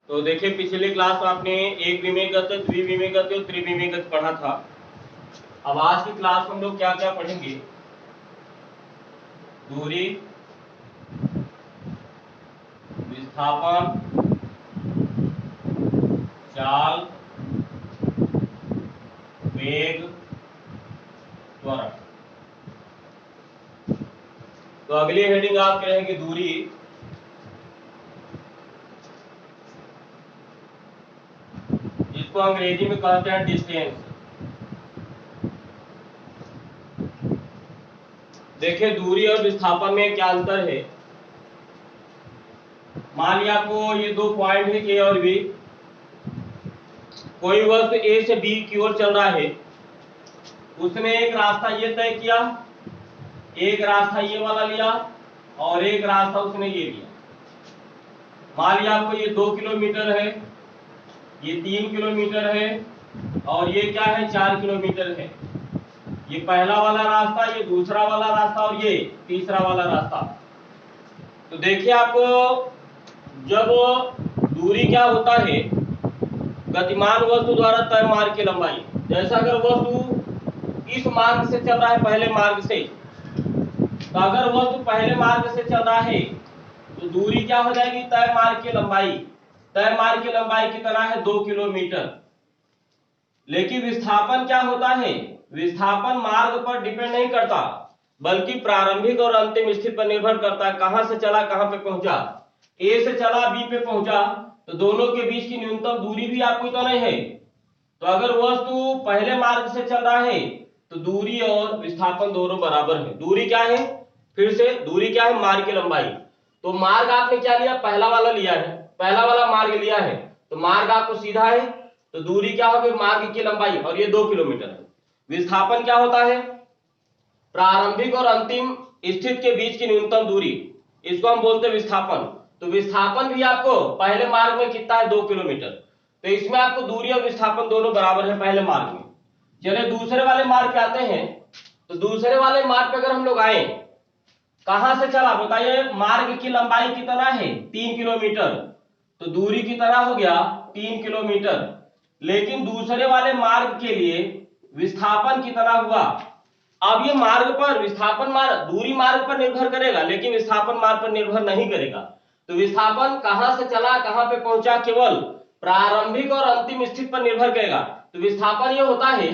तो देखिए पिछले क्लास में आपने एक विमेगत, द्विविमेगत और त्रिविमेगत पढ़ा था। अब आज की क्लास में हम लोग क्या क्या पढ़ेंगे? दूरी, विस्थापन, चाल, वेग, त्वरण। तो अगली हेडिंग आपकी रहेगी दूरी, जिसको अंग्रेजी में कहते हैं डिस्टेंस। देखिए दूरी और विस्थापन में क्या अंतर है। मान लिया आपको ये दो पॉइंट है ए और बी। कोई वस्तु ए से बी की ओर चल रहा है, उसने एक रास्ता ये तय किया, एक रास्ता ये वाला लिया और एक रास्ता उसने ये लिया। मान लिया आपको ये 2 किलोमीटर है, ये 3 किलोमीटर है और ये क्या है 4 किलोमीटर है। ये पहला वाला रास्ता, ये दूसरा वाला रास्ता और ये तीसरा वाला रास्ता। तो देखिए आपको जब दूरी क्या होता है, गतिमान वस्तु द्वारा तय मार्ग की लंबाई। जैसा अगर वस्तु इस मार्ग से चल रहा है पहले मार्ग से, तो अगर वस्तु पहले मार्ग से चल रहा है तो दूरी क्या हो जाएगी, तय मार्ग की लंबाई। तय मार्ग की लंबाई कितना है, 2 किलोमीटर। लेकिन विस्थापन क्या होता है, विस्थापन मार्ग पर डिपेंड नहीं करता बल्कि प्रारंभिक और अंतिम स्थिति पर निर्भर करता है। कहां से चला कहां पे पहुंचा, ए से चला बी पे पहुंचा, तो दोनों के बीच की न्यूनतम दूरी भी आपको इतना नहीं है। तो अगर वस्तु पहले मार्ग से चल रहा है तो दूरी और विस्थापन दोनों बराबर है। दूरी क्या है, फिर से दूरी क्या है, मार्ग की लंबाई। तो मार्ग आपने क्या लिया, पहला वाला लिया है, पहला वाला मार्ग लिया है, तो मार्ग आपको सीधा है, तो दूरी क्या होगी, मार्ग की लंबाई, और ये 2 किलोमीटर है। विस्थापन क्या होता है, प्रारंभिक और अंतिम स्थिति के बीच की न्यूनतम दूरी, इसको हम बोलते हैं विस्थापन। तो विस्थापन भी आपको पहले मार्ग में कितना है, 2 किलोमीटर। तो इसमें आपको दूरी और विस्थापन दोनों बराबर है पहले मार्ग में। चलिए दूसरे वाले मार्ग पे आते हैं। तो दूसरे वाले मार्ग पे अगर हम लोग आए, कहां से चला बताइए, मार्ग की लंबाई कितना है, 3 किलोमीटर, तो दूरी कितना हो गया, 3 किलोमीटर। लेकिन दूसरे वाले मार्ग के लिए विस्थापन कितना हुआ। अब ये मार्ग पर विस्थापन मार्ग, दूरी मार्ग पर निर्भर करेगा लेकिन विस्थापन मार्ग पर निर्भर नहीं करेगा। तो विस्थापन कहां से चला कहां पे पहुंचा, केवल प्रारंभिक और अंतिम स्थिति पर निर्भर करेगा। तो विस्थापन ये होता है,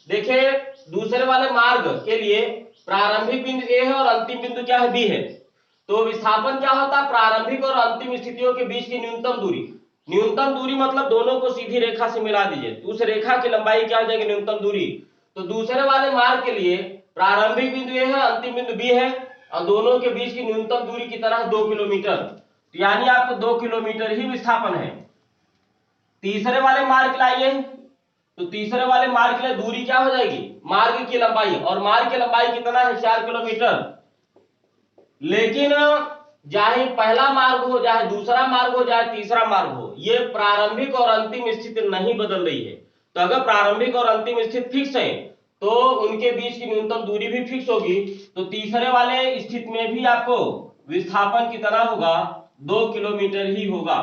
देखिए दूसरे वाले मार्ग के लिए प्रारंभिक बिंदु ए है और अंतिम बिंदु क्या है, बी है। तो विस्थापन क्या होता है, प्रारंभिक और अंतिम स्थितियों के बीच की न्यूनतम दूरी। न्यूनतम दूरी मतलब दोनों को सीधी रेखा से मिला दीजिए, तो उस रेखा की लंबाई क्या हो जाएगी, न्यूनतम दूरी। तो दूसरे वाले मार्ग के लिए प्रारंभिक बिंदु ए है, अंतिम बिंदु बी है, और दोनों के बीच की न्यूनतम दूरी की तरह 2 किलोमीटर। तो यानी आपको 2 किलोमीटर ही विस्थापन है। तीसरे वाले मार्ग लाइए, तो तीसरे वाले मार्ग के लिए दूरी क्या हो जाएगी, मार्ग की लंबाई, और मार्ग की लंबाई कितना है, 4 किलोमीटर। लेकिन चाहे पहला मार्ग हो, चाहे दूसरा मार्ग हो, चाहे तीसरा मार्ग हो, ये प्रारंभिक और अंतिम स्थिति नहीं बदल रही है। तो अगर प्रारंभिक और अंतिम स्थिति फिक्स है तो उनके बीच की न्यूनतम दूरी भी फिक्स होगी। तो तीसरे वाले स्थिति में भी आपको विस्थापन कितना होगा, 2 किलोमीटर ही होगा।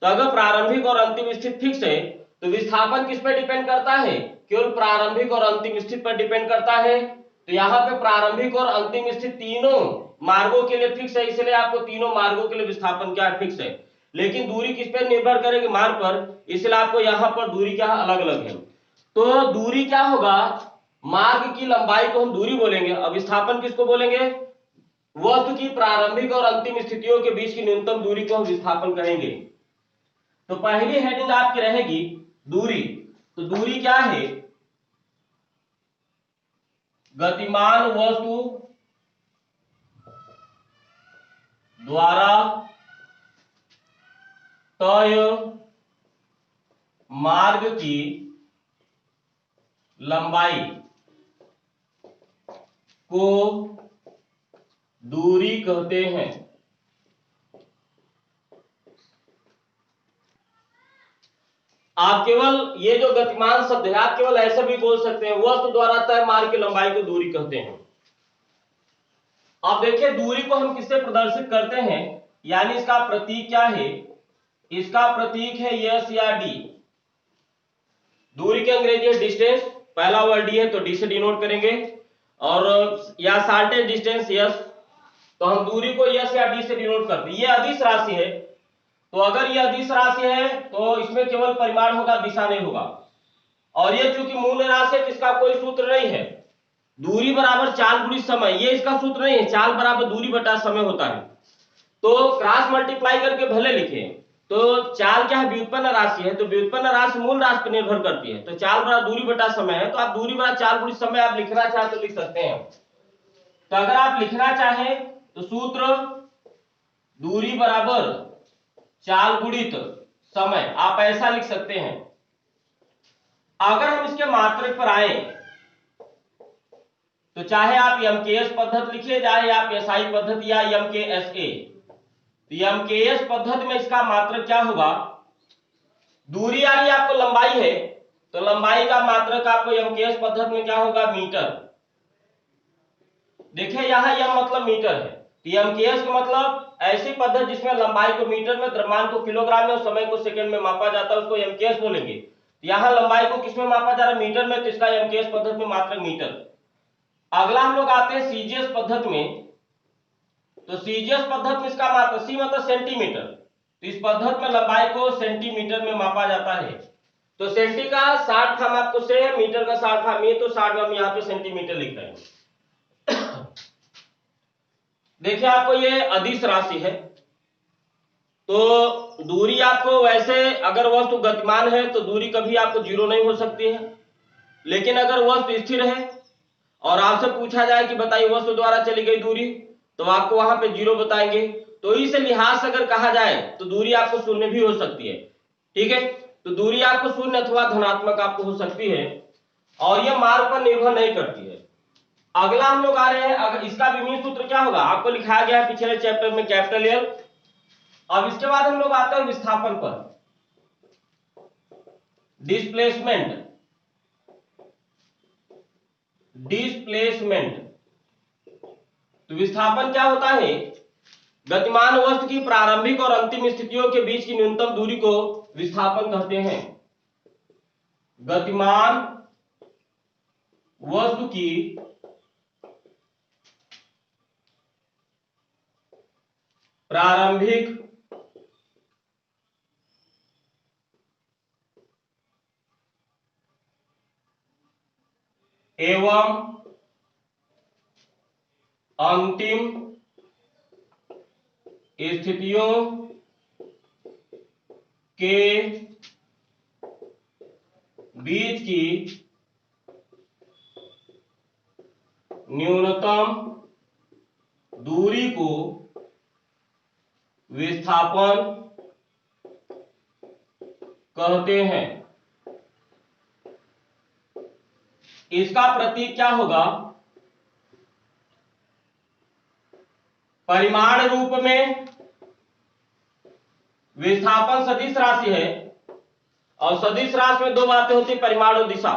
तो अगर प्रारंभिक और अंतिम स्थिति फिक्स है तो विस्थापन किस पर डिपेंड करता है, केवल प्रारंभिक और अंतिम स्थिति पर डिपेंड करता है। तो यहाँ पे प्रारंभिक और अंतिम स्थिति तीनों मार्गों के लिए फिक्स है, इसलिए आपको तीनों मार्गों के लिए विस्थापन क्या फिक्स है। लेकिन दूरी किस पर निर्भर करेगी, मार्ग पर, इसलिए आपको यहाँ पर दूरी क्या अलग अलग है। तो दूरी क्या होगा, मार्ग की लंबाई को हम दूरी बोलेंगे, अब विस्थापन किसको बोलेंगे, वस्तु की प्रारंभिक और अंतिम स्थितियों के बीच की न्यूनतम दूरी को हम विस्थापन कहेंगे। तो पहली हेडिंग आपकी रहेगी दूरी। तो दूरी क्या है, गतिमान वस्तु द्वारा तय मार्ग की लंबाई को दूरी कहते हैं। आप केवल ये जो गतिमान शब्द है, आप केवल ऐसा भी बोल सकते हैं, वस्तु द्वारा तय मार्ग की लंबाई को दूरी कहते हैं। अब देखिए दूरी को हम किससे प्रदर्शित करते हैं, यानी इसका प्रतीक क्या है, इसका प्रतीक है यस या डी। दूरी के अंग्रेजी है डिस्टेंस, पहला वर्ड डी है तो डी से डिनोट करेंगे, और या शॉर्टेज डिस्टेंस यस, तो हम दूरी को यस या डी से डिनोट करते हैं। ये अदिश राशि है, तो अगर ये अदिश राशि है तो इसमें केवल परिमाण होगा, दिशा नहीं होगा। और ये चूंकि मूल राशि है तो इसका कोई सूत्र नहीं है। दूरी बराबर चाल गुणित समय, ये इसका सूत्र नहीं है, चाल बराबर दूरी बटा समय होता है। तो क्रॉस मल्टीप्लाई करके भले लिखे, तो चाल क्या है, व्युत्पन्न राशि है, तो व्युत्पन्न राशि मूल राशि पर निर्भर करती है। तो चाल बराबर दूरी बटा समय है, तो आप दूरी बराबर चाल गुणित समय आप लिखना चाहे तो लिख सकते हैं। तो अगर आप लिखना चाहें तो सूत्र दूरी बराबर चाल गुणित समय आप ऐसा लिख सकते हैं। अगर हम इसके मात्रक पर आए तो चाहे आप एमकेएस पद्धति लिखिए, चाहे आप एसआई पद्धति या एमकेएसए, तो एमकेएस पद्धति में इसका मात्रक क्या होगा, दूरी आ रही आपको लंबाई है, तो लंबाई का मात्रक आपको एमकेएस पद्धति में क्या होगा, मीटर। देखिए यहां यम मतलब मीटर है, तो एमकेएस का मतलब ऐसी पद्धति जिसमें लंबाई को मीटर में, द्रव्यमान को किलोग्राम में और समय को सेकंड में मापा जाता है, उसको एमकेएस बोलेंगे। तो यहां लंबाई को किसमें मापा जा रहा है, मीटर में, तो इसका एमकेएस पद्धति में मात्रक मीटर। अगला हम लोग आते हैं सीजीएस पद्धति में, तो सीजीएस पद्धति में इसका मात्रक, सी मतलब सेंटीमीटर, तो इस पद्धति में लंबाई को सेंटीमीटर में मापा जाता है। तो सेंटी का 60 फॉर्म आपको से है, मीटर का 60 फॉर्म है, तो 60 में हम यहाँ पे सेंटीमीटर लिख रहे हैं। देखिए आपको ये अदिश राशि है, तो दूरी आपको वैसे अगर वस्तु गतिमान है तो दूरी कभी आपको जीरो नहीं हो सकती है, लेकिन अगर वस्तु स्थिर है और आपसे पूछा जाए कि बताइए वस्तु द्वारा चली गई दूरी, तो आपको वहां पे जीरो बताएंगे। तो इस लिहाज से अगर कहा जाए तो दूरी आपको शून्य भी हो सकती है, ठीक है। तो दूरी आपको शून्य अथवा धनात्मक आपको हो सकती है, और यह मार्ग पर निर्भर नहीं करती है। अगला हम लोग आ रहे हैं, अगर इसका विमीय सूत्र क्या होगा आपको लिखाया गया है पिछले चैप्टर में, कैपिटल एल। अब इसके बाद हम लोग आते हैं विस्थापन पर, डिस्प्लेसमेंट। तो विस्थापन क्या होता है, गतिमान वस्तु की प्रारंभिक और अंतिम स्थितियों के बीच की न्यूनतम दूरी को विस्थापन कहते हैं। गतिमान वस्तु की प्रारंभिक एवं अंतिम स्थितियों के बीच की न्यूनतम दूरी को विस्थापन कहते हैं। इसका प्रतीक क्या होगा, परिमाण रूप में विस्थापन सदिश राशि है, और सदिश राशि में दो बातें होती है, परिमाण और दिशा।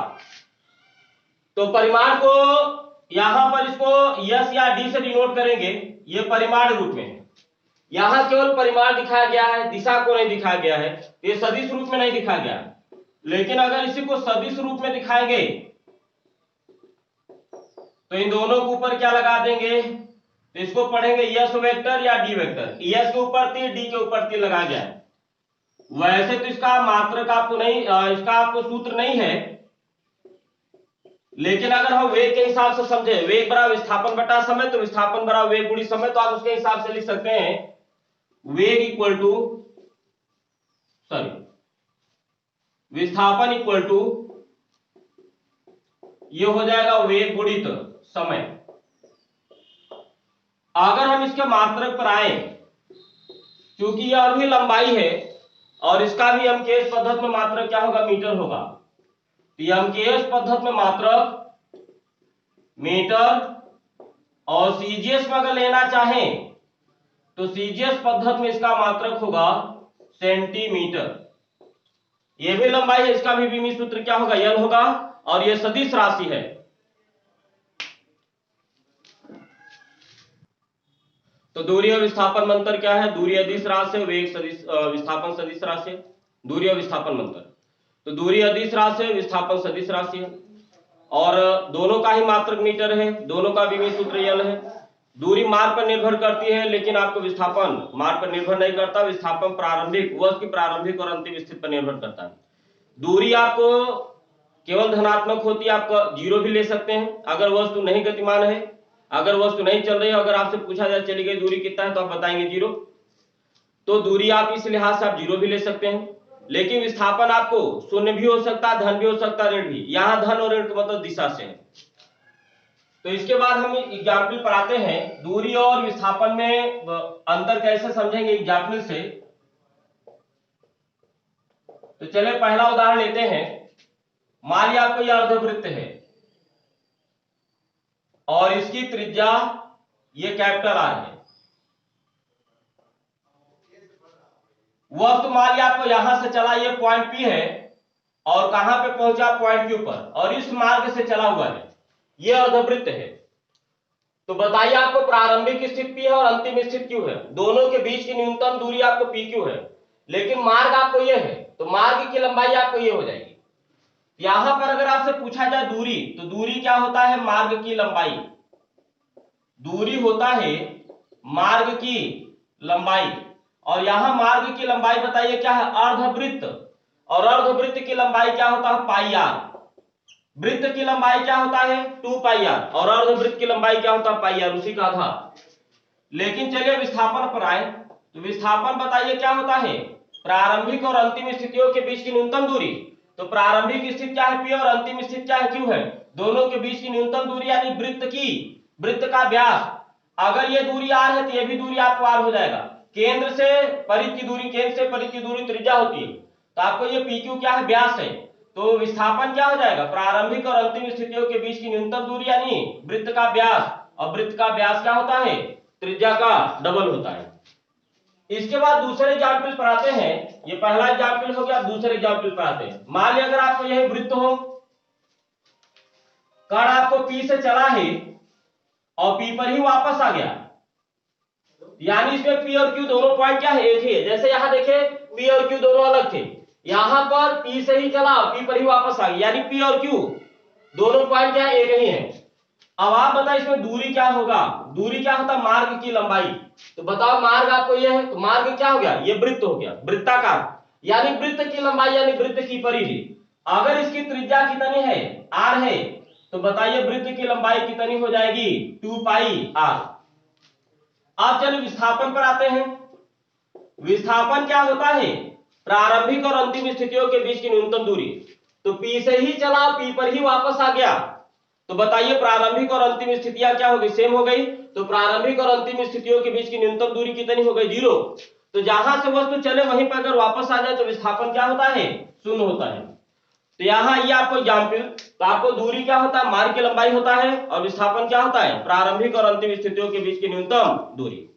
तो परिमाण को यहां पर इसको यस या डी से डिनोट करेंगे, ये परिमाण रूप में है। यहां केवल परिमाण दिखाया गया है, दिशा को नहीं दिखाया गया है, ये सदिश रूप में नहीं दिखाया गया है। लेकिन अगर इसी को सदिश रूप में दिखाएंगे तो इन दोनों के ऊपर क्या लगा देंगे, तो इसको पढ़ेंगे यस वेक्टर या डी वेक्टर। यस के ऊपर तीर, डी के ऊपर तीर लगा गया है। वैसे तो इसका मात्रक आपको नहीं, इसका आपको सूत्र नहीं है, लेकिन अगर हम वेग के हिसाब से समझे, वेग बराबर विस्थापन बटा समय, तो विस्थापन बराबर वेग गुणित समय, तो आप उसके हिसाब से लिख सकते हैं वेग इक्वल टू, सॉरी, विस्थापन इक्वल टू, ये हो जाएगा वेग गुणित समय। अगर हम इसके मात्रक पर आए, क्योंकि यह भी लंबाई है और इसका भी एमकेएस पद्धति में मात्रक क्या होगा, मीटर होगा, तो एमकेएस पद्धति में मात्रक मीटर, और सीजीएस में अगर लेना चाहें तो सीजीएस पद्धति में इसका मात्रक होगा सेंटीमीटर। यह भी लंबाई है, इसका भी विमीय सूत्र क्या होगा, यल होगा, और यह सदिश राशि है। तो दूरी और विस्थापन में अंतर क्या है? दूरी अदिश राशि है, वेग सदिश, विस्थापन सदिश राशि है। दूरी और विस्थापन में अंतर, तो दूरी अदिश राशि है, विस्थापन सदिश राशि है, और दोनों का ही मात्रक मीटर है, दोनों का विमीय सूत्र यल है। दूरी मार्ग पर निर्भर करती है, लेकिन आपको विस्थापन मार्ग पर निर्भर नहीं करता। विस्थापन प्रारंभिक वस्तु की प्रारंभिक और अंतिम स्थिति पर निर्भर करता है। दूरी आपको केवल धनात्मक होती है, आप जीरो भी ले सकते हैं अगर वस्तु नहीं गतिमान है, अगर वस्तु नहीं चल रही है। अगर आपसे पूछा जाए चली गई दूरी कितना है, तो आप बताएंगे जीरो। तो दूरी आप इस लिहाज से आप जीरो भी ले सकते हैं। लेकिन विस्थापन आपको शून्य भी हो सकता है, धन भी हो सकता है, ऋण भी। यहां धन और ऋण का मतलब दिशा से है। तो इसके बाद हम एग्जाम्पल पर आते हैं, दूरी और विस्थापन में अंतर कैसे समझेंगे एग्जाम्पल से। तो चलिए पहला उदाहरण लेते हैं। मान लिया आपको यह अर्धवृत्त है और इसकी त्रिज्या ये कैपिटल आर है। वक्त मान लिया आपको यहां से चला, ये पॉइंट पी है, और कहां पे पहुंचा? पॉइंट क्यू पर, और इस मार्ग से चला हुआ है, ये अर्धवृत्त है। तो बताइए आपको प्रारंभिक स्थिति पी है और अंतिम स्थिति क्यू है, दोनों के बीच की न्यूनतम दूरी आपको पी क्यू है, लेकिन मार्ग आपको ये है, तो मार्ग की लंबाई आपको ये हो जाएगी। यहां पर अगर आपसे पूछा जाए दूरी, तो दूरी क्या होता है? मार्ग की लंबाई। दूरी होता है मार्ग की लंबाई, और यहां मार्ग की लंबाई बताइए क्या है? अर्धवृत्त, और अर्धवृत्त की लंबाई क्या होता है? पाई आर। वृत्त की लंबाई क्या होता है? 2 पाई आर, और अर्धवृत्त की लंबाई क्या होता है? पाई आर, उसी का आधा। लेकिन चलिए विस्थापन पर आए, तो विस्थापन बताइए क्या होता है? प्रारंभिक और अंतिम स्थितियों के बीच की न्यूनतम दूरी। तो प्रारंभिक स्थिति क्या है? पी, और अंतिम स्थिति क्या है? क्यू है। दोनों के बीच की न्यूनतम दूरी यानी वृत्त का व्यास। अगर ये दूरी आर है तो ये भी दूरी आपको आर हो जाएगा। केंद्र से परिधि की दूरी, केंद्र से परिधि की दूरी त्रिज्या होती है, तो आपको ये पी क्यू क्या है? व्यास है। तो विस्थापन क्या हो जाएगा? प्रारंभिक और अंतिम स्थितियों के बीच की न्यूनतम दूरी यानी वृत्त का व्यास, और वृत्त का व्यास क्या होता है? त्रिज्या का डबल होता है। इसके बाद दूसरे एग्जाम्पल पर आते हैं। ये पहला एग्जाम्पल हो गया, दूसरे एग्जाम्पल पर आते हैं। मान लिया अगर आपको यह वृत्त हो, कण आपको पी से चला है और पी पर ही वापस आ गया, यानी इसमें पी और क्यू दोनों पॉइंट क्या है? एक ही है। जैसे यहां देखे पी और क्यू दोनों अलग थे, यहां पर पी से ही चला, पी पर ही वापस आ गया, यानी पी और क्यू दोनों पॉइंट क्या है? एक ही है। अब आप बताओ इसमें दूरी क्या होगा? दूरी क्या होता? मार्ग की लंबाई। तो बताओ मार्ग आपको ये है, तो मार्ग क्या हो गया? ये वृत्त हो गया, वृत्ताकार, यानी वृत्त की लंबाई यानी वृत्त की परिधि। अगर इसकी त्रिज्या कितनी है? आर है, तो बताइए वृत्त की लंबाई कितनी हो जाएगी? 2 पाई आर। अब चलिए विस्थापन पर आते हैं। विस्थापन क्या होता है? प्रारंभिक और अंतिम स्थितियों के बीच की न्यूनतम दूरी। तो पी से ही चला, पी पर ही वापस आ गया, तो बताइए प्रारंभिक और अंतिम स्थितियां क्या हो गई? सेम हो गई। तो प्रारंभिक और अंतिम स्थितियों के बीच की न्यूनतम दूरी कितनी हो गई? 0। तो जहां से वस्तु चले वहीं पर अगर वापस आ जाए तो विस्थापन क्या होता है? 0 होता है। तो यहां ये आपको एग्जाम्पल, तो आपको दूरी क्या होता है? मार्ग की लंबाई होता है, और विस्थापन क्या होता है? प्रारंभिक और अंतिम स्थितियों के बीच की न्यूनतम दूरी।